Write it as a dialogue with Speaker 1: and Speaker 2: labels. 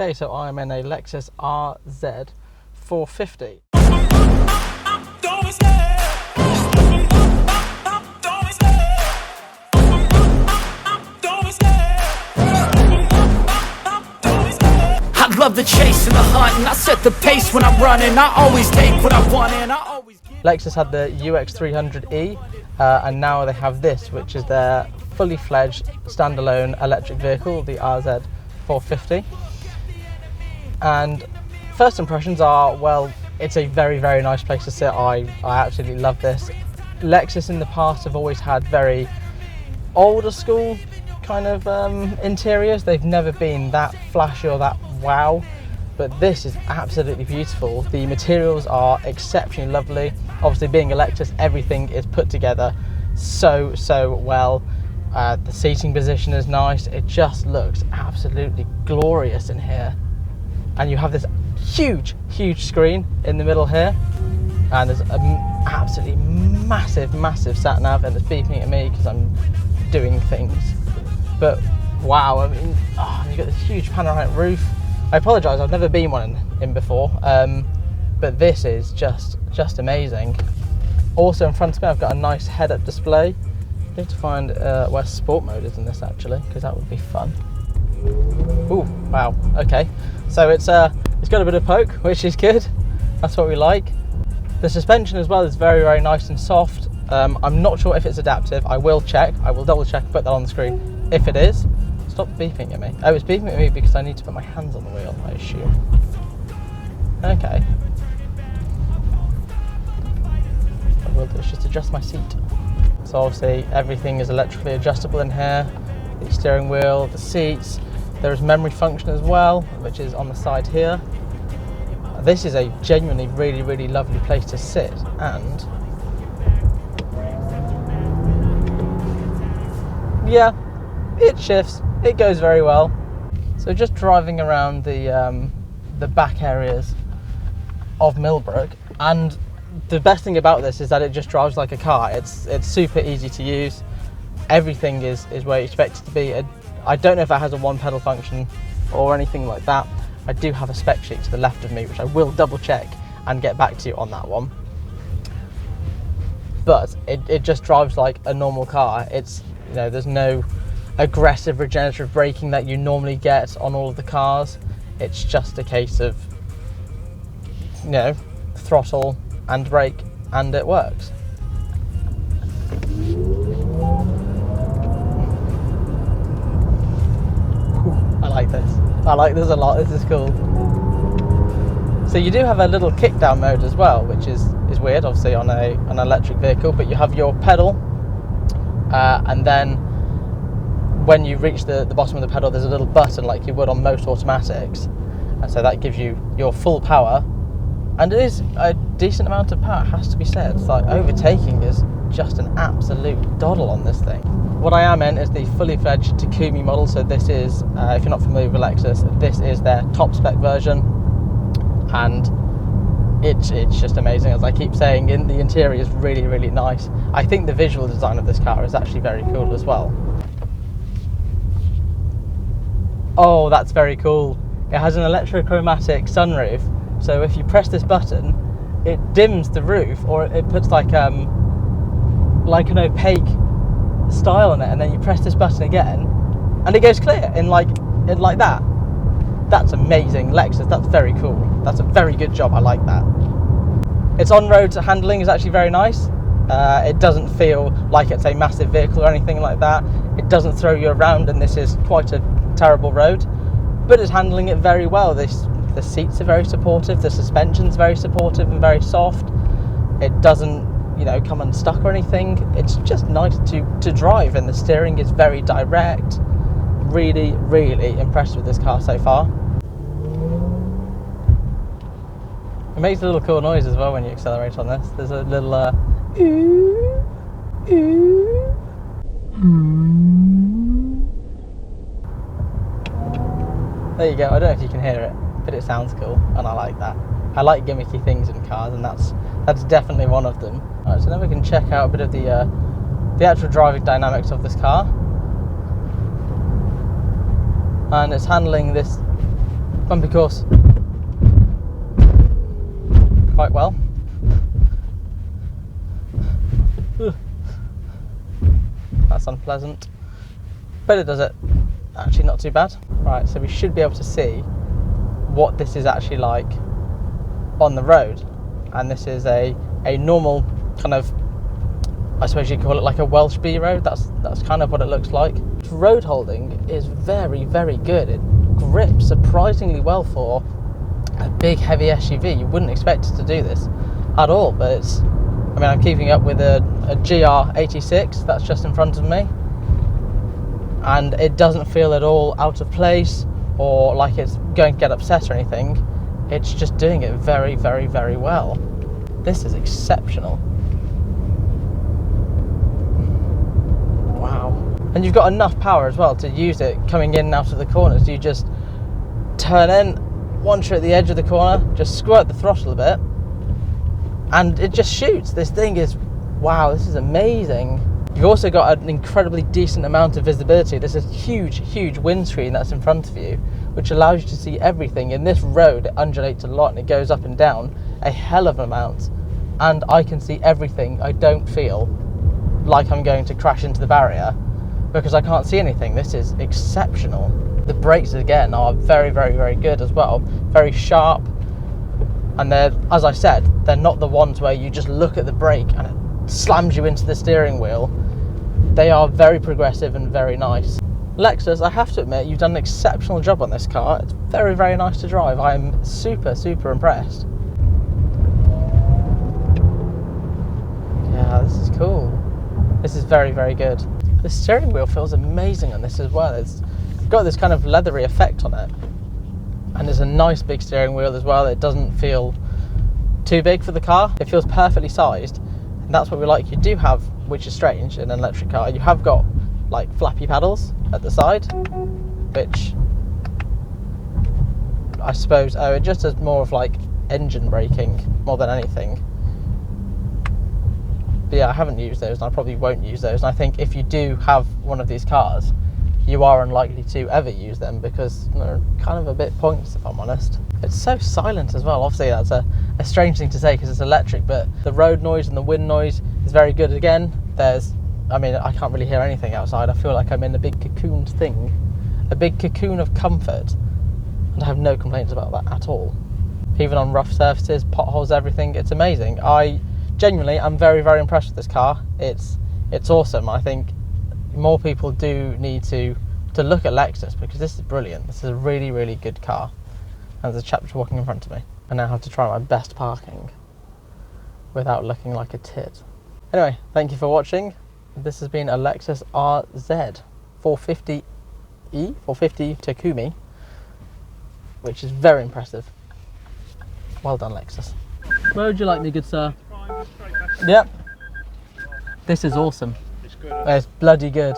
Speaker 1: Okay, so I'm in a Lexus RZ450.
Speaker 2: I love the chase and the hunt, and I set the pace when I'm running. I always take what I want and I always give.
Speaker 1: Lexus had the UX300e and now they have this, which is their fully fledged standalone electric vehicle, the RZ450. And first impressions are, well, it's a very, very nice place to sit. I absolutely love this. Lexus in the past have always had very older school kind of interiors. They've never been that flashy or that wow, but this is absolutely beautiful. The materials are exceptionally lovely. Obviously, being a Lexus, everything is put together so well. The seating position is nice. It just looks absolutely glorious in here. And you have this huge screen in the middle here, and there's an absolutely massive sat nav, and it's beeping at me because I'm doing things. But wow, I mean, you've got this huge panoramic roof. I apologise, I've never been one in before, but this is just amazing. Also in front of me, I've got a nice head-up display. I need to find where sport mode is in this actually, because that would be fun. Ooh, wow, okay. So it's got a bit of poke, which is good. That's what we like. The suspension as well is very, very nice and soft. I'm not sure if it's adaptive. I will check. I will double check, put that on the screen. If it is, stop beeping at me. Oh, it's beeping at me because I need to put my hands on the wheel, I assume. Okay. What I will do is just adjust my seat. So obviously everything is electrically adjustable in here. The steering wheel, the seats. There is memory function as well, which is on the side here. This is a genuinely really lovely place to sit, and yeah, it shifts, it goes very well. So just driving around the back areas of Millbrook, and the best thing about this is that it just drives like a car. It's super easy to use. Everything is where you expect it to be. I don't know if it has a one pedal function or anything like that. I do have a spec sheet to the left of me, which I will double check and get back to you on that one. But it just drives like a normal car. It's, you know, there's no aggressive regenerative braking that you normally get on all of the cars. It's just a case of, you know, throttle and brake, and it works. I like this. I like this a lot. This is cool. So you do have a little kick down mode as well, which is weird, obviously on an electric vehicle. But you have your pedal, and then when you reach the bottom of the pedal, there's a little button like you would on most automatics, and so that gives you your full power. And it is a decent amount of power, has to be said. It's like overtaking is just an absolute doddle on this thing. What I am in is the fully fledged Takumi model. So this is, if you're not familiar with Lexus, this is their top spec version, and it's just amazing. As I keep saying, the interior is really nice. I think the visual design of this car is actually very cool as well. Oh, that's very cool. It has an electrochromatic sunroof, so if you press this button, it dims the roof, or it puts like an opaque style on it, and then you press this button again and it goes clear in like that. That's amazing. Lexus, that's very cool. That's a very good job. I like that. Its on-road handling is actually very nice. It doesn't feel like it's a massive vehicle or anything like that. It doesn't throw you around, and this is quite a terrible road, but it's handling it very well. The seats are very supportive, the suspension's very supportive and very soft. It doesn't, you know, come unstuck or anything. It's just nice to drive, and the steering is very direct. Really impressed with this car so far. It makes a little cool noise as well when you accelerate on this. There's a little There you go. I don't know if you can hear it, but it sounds cool, and I like that. I like gimmicky things in cars, and that's definitely one of them. Alright, so now we can check out a bit of the actual driving dynamics of this car. And it's handling this bumpy course quite well. Ugh. That's unpleasant, but it does it actually not too bad. Right, so we should be able to see what this is actually like on the road, and this is a normal kind of, I suppose you call it like a Welsh B road. That's kind of what it looks like. Road holding is very, very good. It grips surprisingly well for a big heavy SUV. You wouldn't expect it to do this at all, but it's, I mean, I'm keeping up with a GR86 that's just in front of me, and it doesn't feel at all out of place or like it's going to get upset or anything. It's just doing it very, very, very well. This is exceptional. Wow. And you've got enough power as well to use it coming in and out of the corners. You just turn in, once you're at the edge of the corner, just squirt the throttle a bit, and it just shoots. This thing is, wow, this is amazing. You've also got an incredibly decent amount of visibility. There's a huge, huge windscreen that's in front of you, which allows you to see everything. In this road, it undulates a lot and it goes up and down a hell of an amount, and I can see everything. I don't feel like I'm going to crash into the barrier because I can't see anything. This is exceptional. The brakes again are very, very, very good as well. Very sharp, and they're, as I said, they're not the ones where you just look at the brake and it slams you into the steering wheel. They are very progressive and very nice. Lexus, I have to admit, you've done an exceptional job on this car. It's very, very nice to drive. I'm super, super impressed. Yeah, this is cool. This is very, very good. The steering wheel feels amazing on this as well. It's got this kind of leathery effect on it, and it's a nice big steering wheel as well. It doesn't feel too big for the car. It feels perfectly sized, and that's what we like. You do have, which is strange in an electric car, you have got like flappy paddles at the side, which I suppose it just does more of like engine braking more than anything. But yeah, I haven't used those, and I probably won't use those. And I think if you do have one of these cars, you are unlikely to ever use them because they're kind of a bit pointless, if I'm honest. It's so silent as well. Obviously that's a strange thing to say because it's electric, but the road noise and the wind noise is very good. Again, I mean, I can't really hear anything outside. I feel like I'm in a big cocooned thing, a big cocoon of comfort, and I have no complaints about that at all. Even on rough surfaces, potholes, everything, it's amazing. I'm very, very impressed with this car. It's awesome. I think more people do need to look at Lexus because this is brilliant. This is a really, really good car. And there's a chap just walking in front of me. I now have to try my best parking without looking like a tit. Anyway, thank you for watching. This has been a Lexus RZ450e, 450 Takumi, which is very impressive. Well done, Lexus. Where would you like me, good sir? Yep. This is awesome. It's good. It's bloody good.